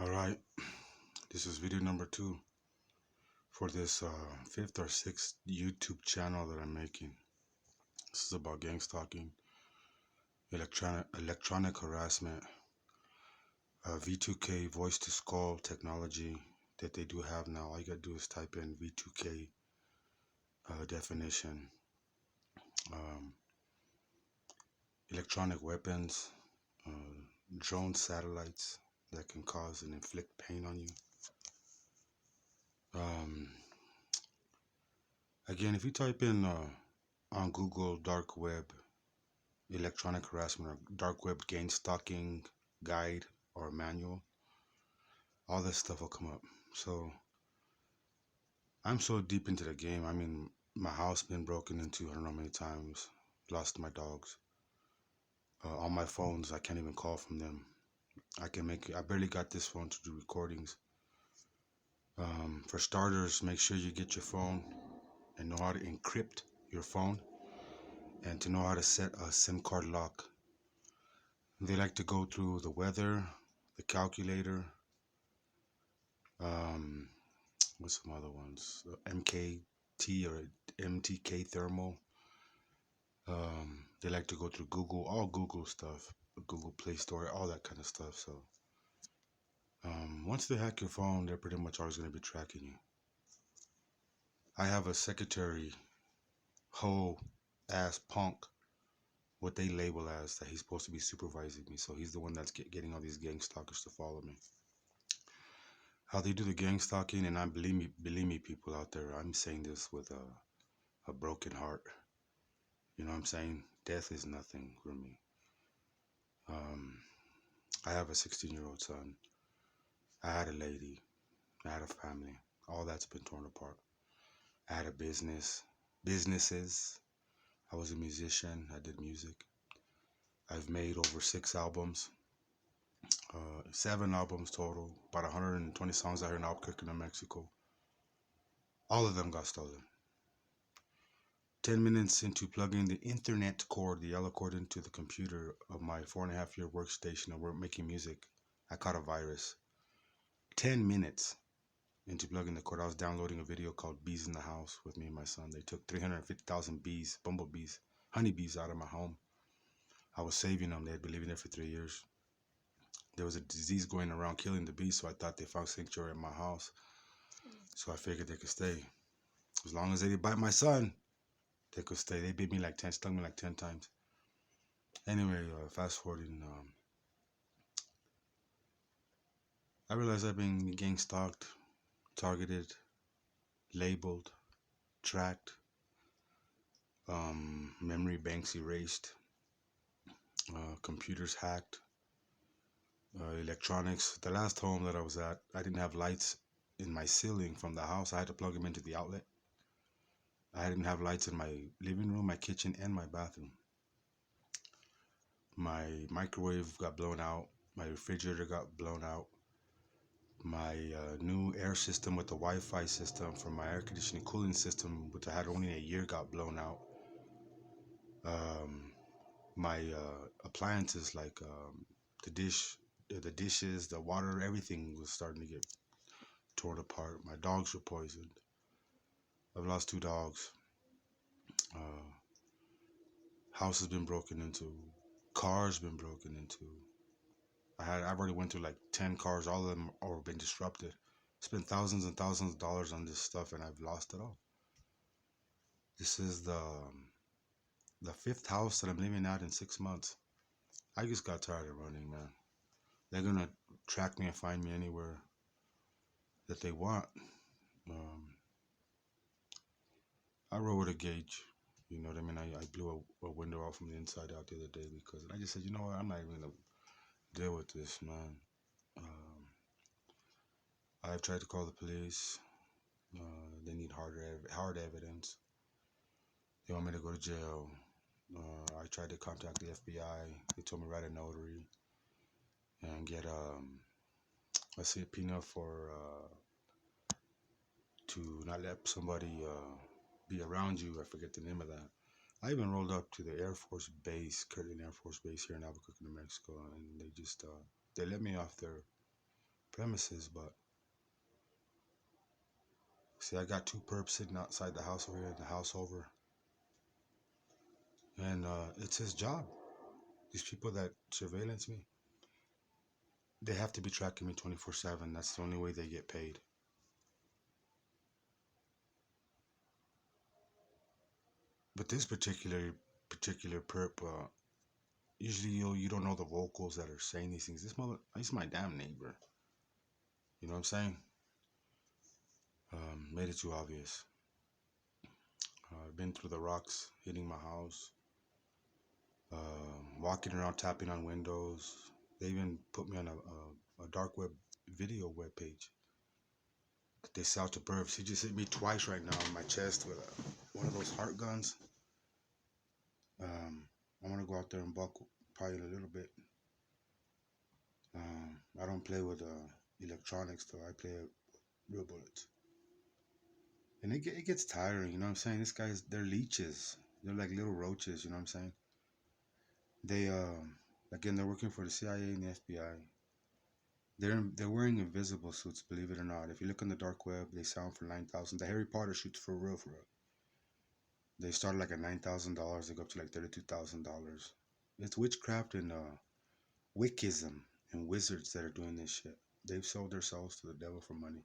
Alright, this is video number 2 for this 5th or 6th YouTube channel that I'm making. This is about gang stalking, electronic harassment, V2K voice to skull technology that they do have now. All you gotta do is type in V2K definition, um, electronic weapons, drone satellites that can cause and inflict pain on you. Again, if you type in on Google dark web electronic harassment or dark web gang stalking guide or manual, all this stuff will come up. So I'm so deep into the game. I mean, my house been broken into I don't know how many times. Lost my dogs. On my phones, I can't even call from them. I barely got this phone to do recordings. For starters, make sure you get your phone and know how to encrypt your phone and to know how to set a SIM card lock. They like to go through the weather, the calculator, what's some other ones? MKT or MTK thermal. They like to go through Google, all Google stuff, Google Play Store, all that kind of stuff. So once they hack your phone, they're pretty much always going to be tracking you. I have a secretary, hoe ass punk, what they label as that he's supposed to be supervising me. So he's the one that's getting all these gang stalkers to follow me. How they do the gang stalking, and I believe me, people out there, I'm saying this with a broken heart. You know what I'm saying? Death is nothing for me. I have a 16-year-old son. I had a lady. I had a family. All that's been torn apart. I had a businesses. I was a musician. I did music. I've made over 6 albums, 7 albums total, about 120 songs out here in Albuquerque, New Mexico. All of them got stolen. 10 minutes into plugging the internet cord, the yellow cord, into the computer of my 4.5-year workstation and we're making music, I caught a virus. 10 minutes into plugging the cord, I was downloading a video called Bees in the House with me and my son. They took 350,000 bees, bumblebees, honeybees out of my home. I was saving them. They had been living there for 3 years. There was a disease going around killing the bees, so I thought they found sanctuary in my house. So I figured they could stay. As long as they didn't bite my son, they could stay. They bit me like 10, stung me like 10 times. Anyway, fast forwarding, I realized I've been gang stalked, targeted, labeled, tracked, memory banks erased, computers hacked, electronics. The last home that I was at, I didn't have lights in my ceiling from the house. I had to plug them into the outlet. I didn't have lights in my living room, my kitchen, and my bathroom. My microwave got blown out. My refrigerator got blown out. My new air system with the Wi-Fi system from my air conditioning cooling system, which I had only a year, got blown out. My appliances like the dishes, the water, everything was starting to get torn apart. My dogs were poisoned. I've lost 2 dogs. House has been broken into. Cars been broken into. I've already went through like 10 cars. All of them are been disrupted. Spent thousands and thousands of dollars on this stuff, and I've lost it all. This is the 5th house that I'm living at in 6 months. I just got tired of running, man. They're gonna track me and find me anywhere that they want. I rode with a gauge. You know what I mean? I blew a window out from the inside out the other day because I just said, you know what? I'm not even gonna deal with this, man. I've tried to call the police. They need hard evidence. They want me to go to jail. I tried to contact the FBI. They told me write a notary and get a subpoena for to not let somebody be around you. I forget the name of that. I even rolled up to the Air Force Base, Kirtland Air Force Base here in Albuquerque, New Mexico, and they just they let me off there premises, but see, I got two perps sitting outside the house over here, the house over, and it's his job. These people that surveillance me, they have to be tracking me 24/7. That's the only way they get paid. But this particular perp, usually you don't know the vocals that are saying these things. He's my damn neighbor. You know what I'm saying? Made it too obvious. I've been through the rocks, hitting my house, walking around, tapping on windows. They even put me on a dark web video web page. They sell to perps. He just hit me twice right now in my chest with one of those heart guns. I'm gonna go out there and buck probably a little bit. I don't play with electronics though. I play real bullets, and it gets tiring. You know what I'm saying? They're leeches. They're like little roaches. You know what I'm saying? They again, they're working for the CIA and the FBI. They're wearing invisible suits, believe it or not. If you look on the dark web, they sell for 9,000. The Harry Potter shoots for real, for real. They start like at $9,000. They go up to like $32,000. It's witchcraft and Wickism and wizards that are doing this shit. They've sold their souls to the devil for money,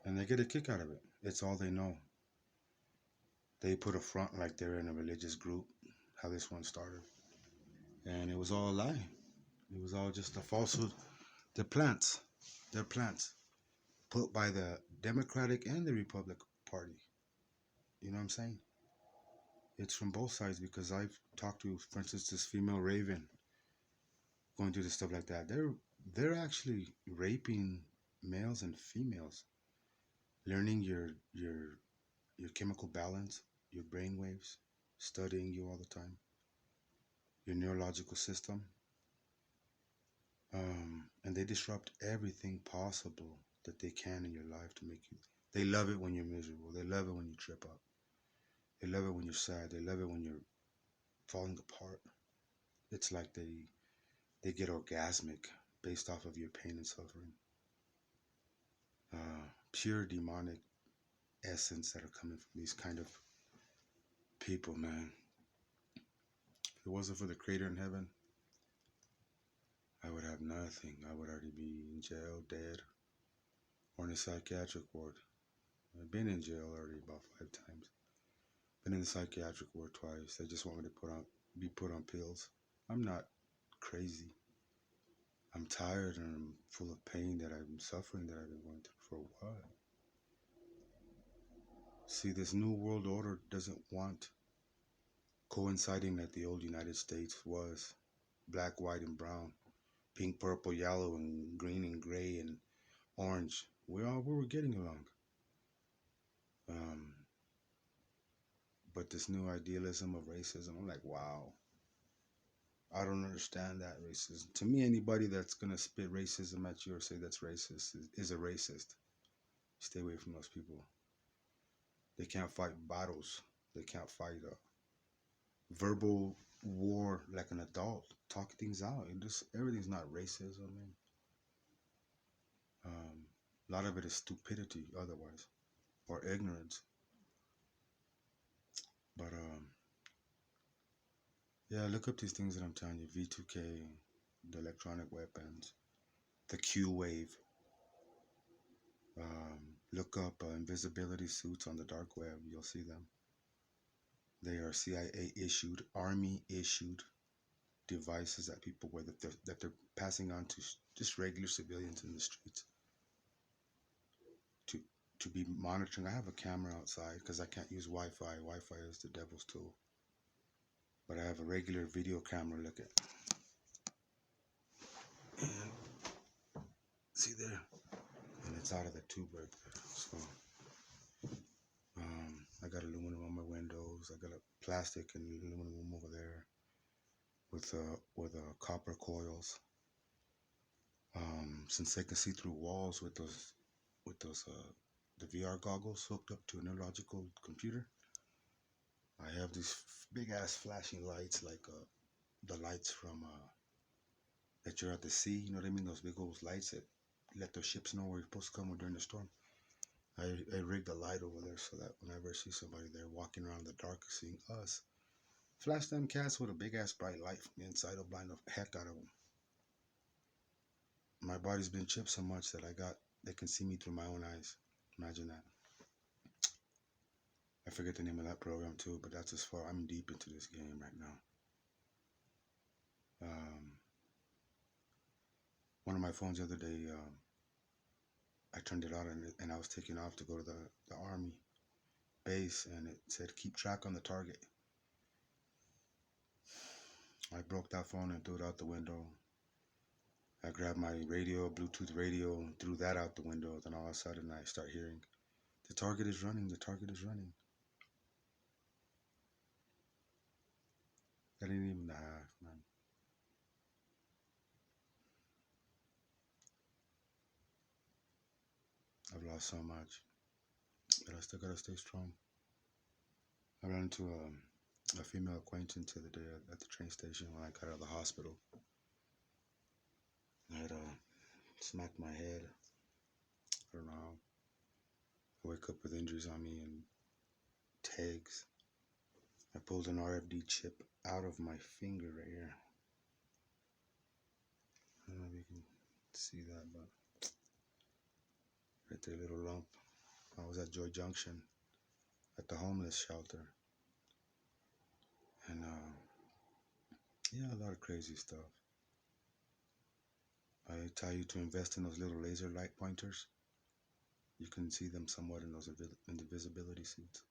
and they get a kick out of it. It's all they know. They put a front like they're in a religious group. How this one started, and it was all a lie. It was all just a falsehood. They're plants. They're plants put by the Democratic and the Republican Party. You know what I'm saying? It's from both sides because I've talked to, for instance, this female raven going through this stuff like that. They're actually raping males and females, learning your chemical balance, your brain waves, studying you all the time, your neurological system, and they disrupt everything possible that they can in your life to make you. They love it when you're miserable. They love it when you trip up. They love it when you're sad. They love it when you're falling apart. It's like they get orgasmic based off of your pain and suffering. Pure demonic essence that are coming from these kind of people, man. If it wasn't for the Creator in heaven, I would have nothing. I would already be in jail, dead, or in a psychiatric ward. I've been in jail already about 5 times. Been in the psychiatric ward twice. They just want me to be put on pills. I'm not crazy. I'm tired and I'm full of pain that I'm suffering, that I've been going through for what? See, this new world order doesn't want coinciding that the old United States was black, white, and brown, pink, purple, yellow, and green, and gray, and orange. We were getting along. But this new idealism of racism, I'm like, wow. I don't understand that racism. To me, anybody that's gonna spit racism at you or say that's racist is a racist. Stay away from those people. They can't fight battles. They can't fight a verbal war like an adult. Talk things out. Everything's not racism, man. A lot of it is stupidity, otherwise, or ignorance. But yeah, look up these things that I'm telling you. V2K, the electronic weapons, the Q wave. Look up invisibility suits on the dark web. You'll see them. They are CIA issued, Army issued devices that people wear that they're passing on to just regular civilians in the streets to be monitoring. I have a camera outside because I can't use Wi-Fi. Wi-Fi is the devil's tool. But I have a regular video camera. Look at. And see there? And it's out of the tube right there. So I got aluminum on my windows. I got a plastic and aluminum over there with copper coils. Since they can see through walls with those the VR goggles hooked up to a neurological computer, I have these big ass flashing lights like the lights from that you're at the sea. You know what I mean? Those big old lights that let the ships know where you're supposed to come during the storm. I rigged a light over there so that whenever I see somebody there walking around in the dark, seeing us, flash them cats with a big ass bright light from the inside will blind the heck out of them. My body's been chipped so much that they can see me through my own eyes. Imagine that. I forget the name of that program too, but that's as far. I'm deep into this game right now. One of my phones the other day, I turned it on and I was taking off to go to the army base, and it said keep track on the target. I broke that phone and threw it out the window. I grabbed my radio, Bluetooth radio, and threw that out the window. Then all of a sudden I start hearing, the target is running, the target is running. That ain't even the half, man. I've lost so much, but I still gotta stay strong. I ran into a female acquaintance the other day at the train station when I got out of the hospital. I had smacked my head. I don't know how. I wake up with injuries on me and tags. I pulled an RFD chip out of my finger right here. I don't know if you can see that, but right there, little lump. I was at Joy Junction at the homeless shelter. And yeah, a lot of crazy stuff. I tell you to invest in those little laser light pointers. You can see them somewhat in those in the visibility suits.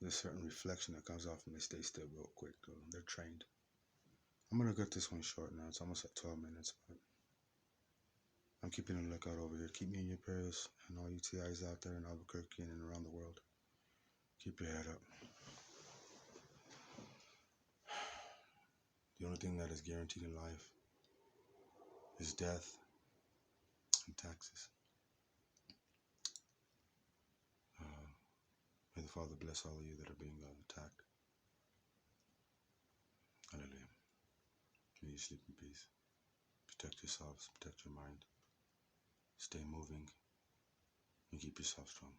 There's a certain reflection that comes off and they stay still real quick though. They're trained. I'm gonna cut this one short now. It's almost at 12 minutes, but I'm keeping a lookout over here. Keep me in your prayers, and all you TIs out there in Albuquerque and around the world. Keep your head up. The only thing that is guaranteed in life is death and taxes. May the Father bless all of you that are being attacked. Hallelujah. May you sleep in peace. Protect yourselves, protect your mind. Stay moving and keep yourself strong.